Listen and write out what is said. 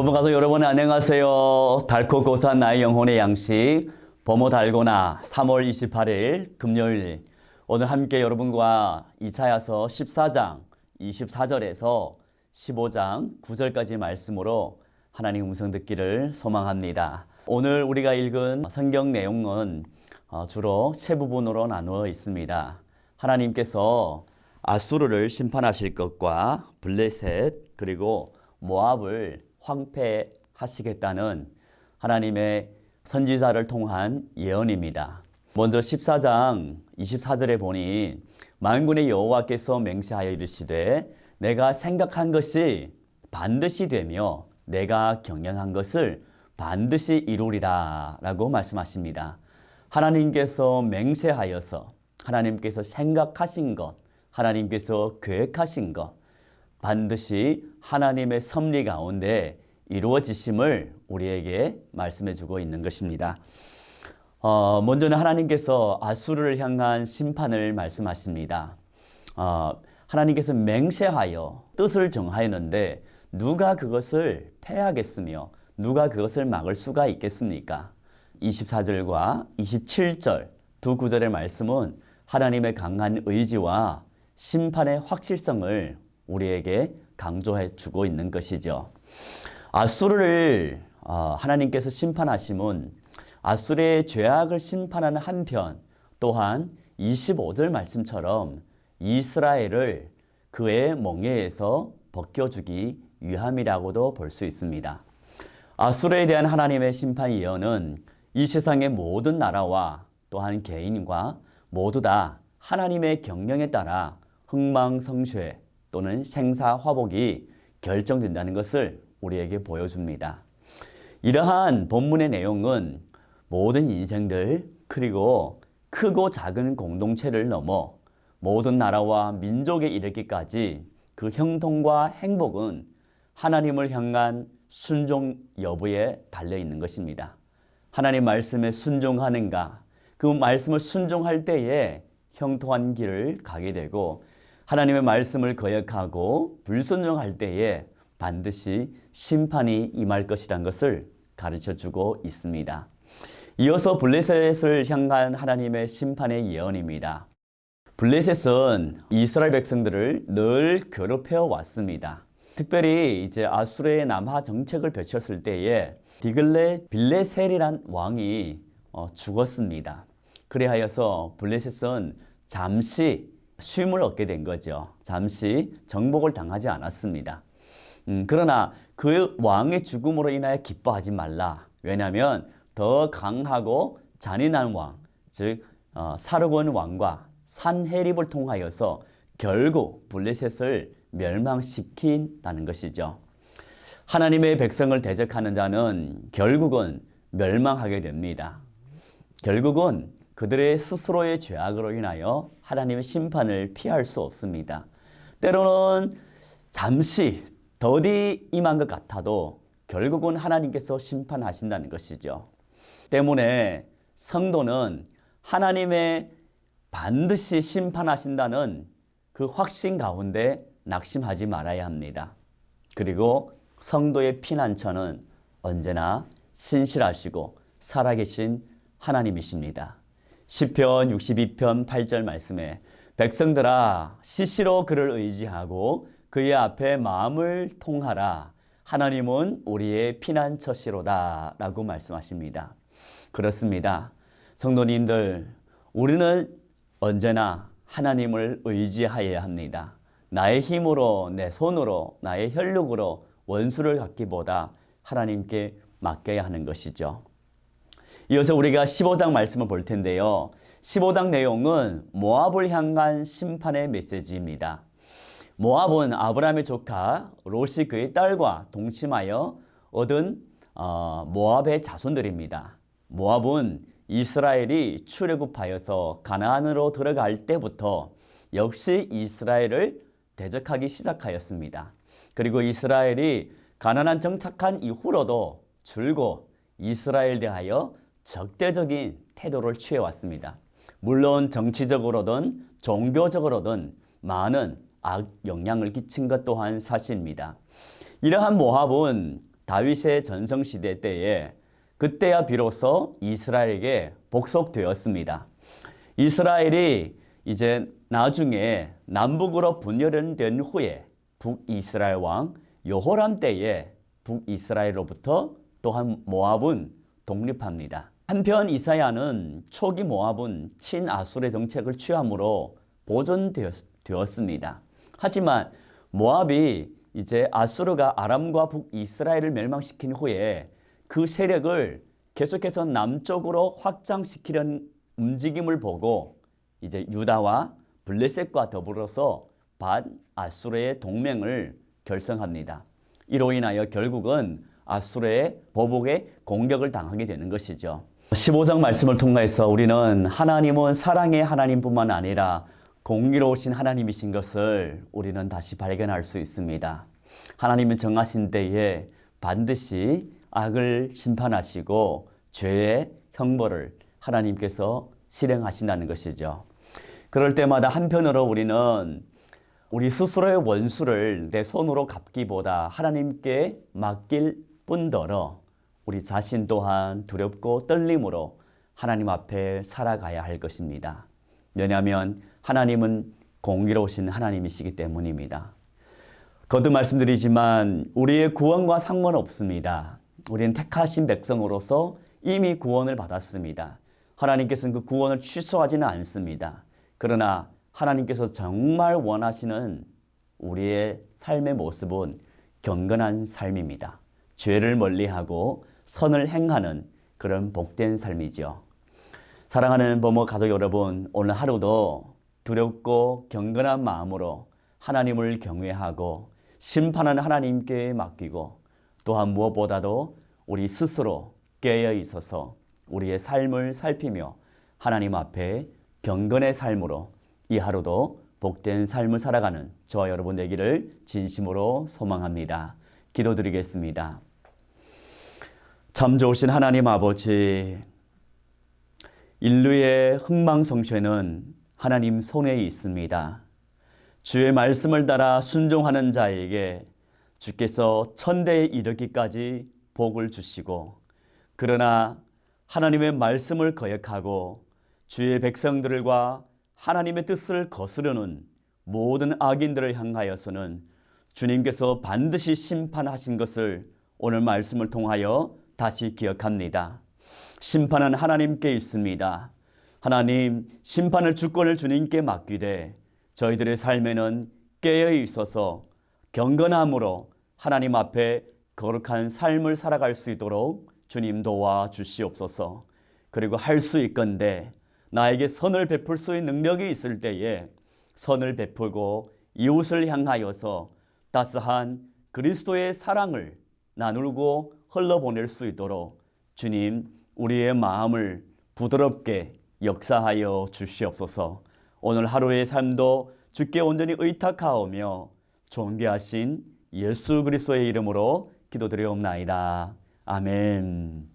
범호 가족 여러분 안녕하세요. 달고 고소한 나의 영혼의 양식 범호 달고나 3월 28일 금요일 오늘 함께 여러분과 이사야서 14장 24절에서 15장 9절까지 말씀으로 하나님 음성 듣기를 소망합니다. 오늘 우리가 읽은 성경 내용은 주로 세 부분으로 나누어 있습니다. 하나님께서 아수르를 심판하실 것과 블레셋 그리고 모압을 황폐하시겠다는 하나님의 선지자를 통한 예언입니다. 먼저 14장 24절에 보니 만군의 여호와께서 맹세하여 이르시되 내가 생각한 것이 반드시 되며 내가 경영한 것을 반드시 이루리라 라고 말씀하십니다. 하나님께서 맹세하여서 하나님께서 생각하신 것, 하나님께서 계획하신 것 반드시 하나님의 섭리 가운데 이루어지심을 우리에게 말씀해 주고 있는 것입니다. 먼저는 하나님께서 아수르를 향한 심판을 말씀하십니다. 하나님께서 맹세하여 뜻을 정하였는데 누가 그것을 패하겠으며 누가 그것을 막을 수가 있겠습니까? 24절과 27절 두 구절의 말씀은 하나님의 강한 의지와 심판의 확실성을 우리에게 강조해 주고 있는 것이죠. 아수르를 하나님께서 심판하심은 아수르의 죄악을 심판하는 한편 또한 25절 말씀처럼 이스라엘을 그의 멍에에서 벗겨주기 위함이라고도 볼 수 있습니다. 아수르에 대한 하나님의 심판 예언은 이 세상의 모든 나라와 또한 개인과 모두 다 하나님의 경영에 따라 흥망성쇠 또는 생사화복이 결정된다는 것을 우리에게 보여줍니다. 이러한 본문의 내용은 모든 인생들 그리고 크고 작은 공동체를 넘어 모든 나라와 민족에 이르기까지 그 형통과 행복은 하나님을 향한 순종 여부에 달려 있는 것입니다. 하나님 말씀에 순종하는가, 그 말씀을 순종할 때에 형통한 길을 가게 되고 하나님의 말씀을 거역하고 불순종할 때에 반드시 심판이 임할 것이란 것을 가르쳐주고 있습니다. 이어서 블레셋을 향한 하나님의 심판의 예언입니다. 블레셋은 이스라엘 백성들을 늘 괴롭혀 왔습니다. 특별히 이제 아수르의 남하 정책을 펼쳤을 때에 디글렛 빌레셀이란 왕이 죽었습니다. 그리하여서 블레셋은 잠시 쉼을 얻게 된 거죠. 잠시 정복을 당하지 않았습니다. 그러나 그 왕의 죽음으로 인하여 기뻐하지 말라. 왜냐하면 더 강하고 잔인한 왕, 즉 사르곤 왕과 산헤립을 통하여서 결국 블레셋을 멸망시킨다는 것이죠. 하나님의 백성을 대적하는 자는 결국은 멸망하게 됩니다. 결국은 그들의 스스로의 죄악으로 인하여 하나님의 심판을 피할 수 없습니다. 때로는 잠시 더디 임한 것 같아도 결국은 하나님께서 심판하신다는 것이죠. 때문에 성도는 하나님의 반드시 심판하신다는 그 확신 가운데 낙심하지 말아야 합니다. 그리고 성도의 피난처는 언제나 신실하시고 살아계신 하나님이십니다. 시편 62편 8절 말씀에 백성들아 시시로 그를 의지하고 그의 앞에 마음을 통하라. 하나님은 우리의 피난처시로다 라고 말씀하십니다. 그렇습니다. 성도님들, 우리는 언제나 하나님을 의지하여야 합니다. 나의 힘으로, 내 손으로, 나의 혈육으로 원수를 갚기보다 하나님께 맡겨야 하는 것이죠. 이어서 우리가 15장 말씀을 볼 텐데요. 15장 내용은 모압을 향한 심판의 메시지입니다. 모압은 아브라함의 조카 롯이 그의 딸과 동침하여 얻은 모압의 자손들입니다. 모압은 이스라엘이 출애굽하여서 가나안으로 들어갈 때부터 역시 이스라엘을 대적하기 시작하였습니다. 그리고 이스라엘이 가나안 정착한 이후로도 줄곧 이스라엘 대하여 적대적인 태도를 취해왔습니다. 물론 정치적으로든 종교적으로든 많은 악영향을 끼친 것 또한 사실입니다. 이러한 모압은 다윗의 전성시대 때에 그때야 비로소 이스라엘에게 복속되었습니다. 이스라엘이 이제 나중에 남북으로 분열된 후에 북이스라엘 왕 여호람 때에 북이스라엘로부터 또한 모압은 독립합니다. 한편 이사야는 초기 모압은 친아수르의 정책을 취함으로 보존되었습니다. 하지만 모압이 이제 아수르가 아람과 북이스라엘을 멸망시킨 후에 그 세력을 계속해서 남쪽으로 확장시키려는 움직임을 보고 이제 유다와 블레셋과 더불어서 반아수르의 동맹을 결성합니다. 이로 인하여 결국은 아수르의 보복에 공격을 당하게 되는 것이죠. 15장 말씀을 통해서 우리는 하나님은 사랑의 하나님뿐만 아니라 공의로우신 하나님이신 것을 우리는 다시 발견할 수 있습니다. 하나님은 정하신 때에 반드시 악을 심판하시고 죄의 형벌을 하나님께서 실행하신다는 것이죠. 그럴 때마다 한편으로 우리는 우리 스스로의 원수를 내 손으로 갚기보다 하나님께 맡길 뿐더러 우리 자신 또한 두렵고 떨림으로 하나님 앞에 살아가야 할 것입니다. 왜냐하면 하나님은 공의로우신 하나님이시기 때문입니다. 거듭 말씀드리지만 우리의 구원과 상관없습니다. 우리는 택하신 백성으로서 이미 구원을 받았습니다. 하나님께서는 그 구원을 취소하지는 않습니다. 그러나 하나님께서 정말 원하시는 우리의 삶의 모습은 경건한 삶입니다. 죄를 멀리하고 선을 행하는 그런 복된 삶이죠. 사랑하는 부모 가족 여러분, 오늘 하루도 두렵고 경건한 마음으로 하나님을 경외하고 심판하는 하나님께 맡기고 또한 무엇보다도 우리 스스로 깨어 있어서 우리의 삶을 살피며 하나님 앞에 경건의 삶으로 이 하루도 복된 삶을 살아가는 저와 여러분 되기를 진심으로 소망합니다. 기도드리겠습니다. 참 좋으신 하나님 아버지, 인류의 흥망성쇠는 하나님 손에 있습니다. 주의 말씀을 따라 순종하는 자에게 주께서 천대에 이르기까지 복을 주시고, 그러나 하나님의 말씀을 거역하고 주의 백성들과 하나님의 뜻을 거스르는 모든 악인들을 향하여서는 주님께서 반드시 심판하신 것을 오늘 말씀을 통하여 다시 기억합니다. 심판은 하나님께 있습니다. 하나님, 심판을 주권을 주님께 맡기되 저희들의 삶에는 깨어 있어서 경건함으로 하나님 앞에 거룩한 삶을 살아갈 수 있도록 주님 도와 주시옵소서. 그리고 할 수 있건대 나에게 선을 베풀 수 있는 능력이 있을 때에 선을 베풀고 이웃을 향하여서 따스한 그리스도의 사랑을 나누고 흘러보낼 수 있도록 주님, 우리의 마음을 부드럽게 역사하여 주시옵소서. 오늘 하루의 삶도 주께 온전히 의탁하오며 존귀하신 예수 그리스도의 이름으로 기도드리옵나이다. 아멘.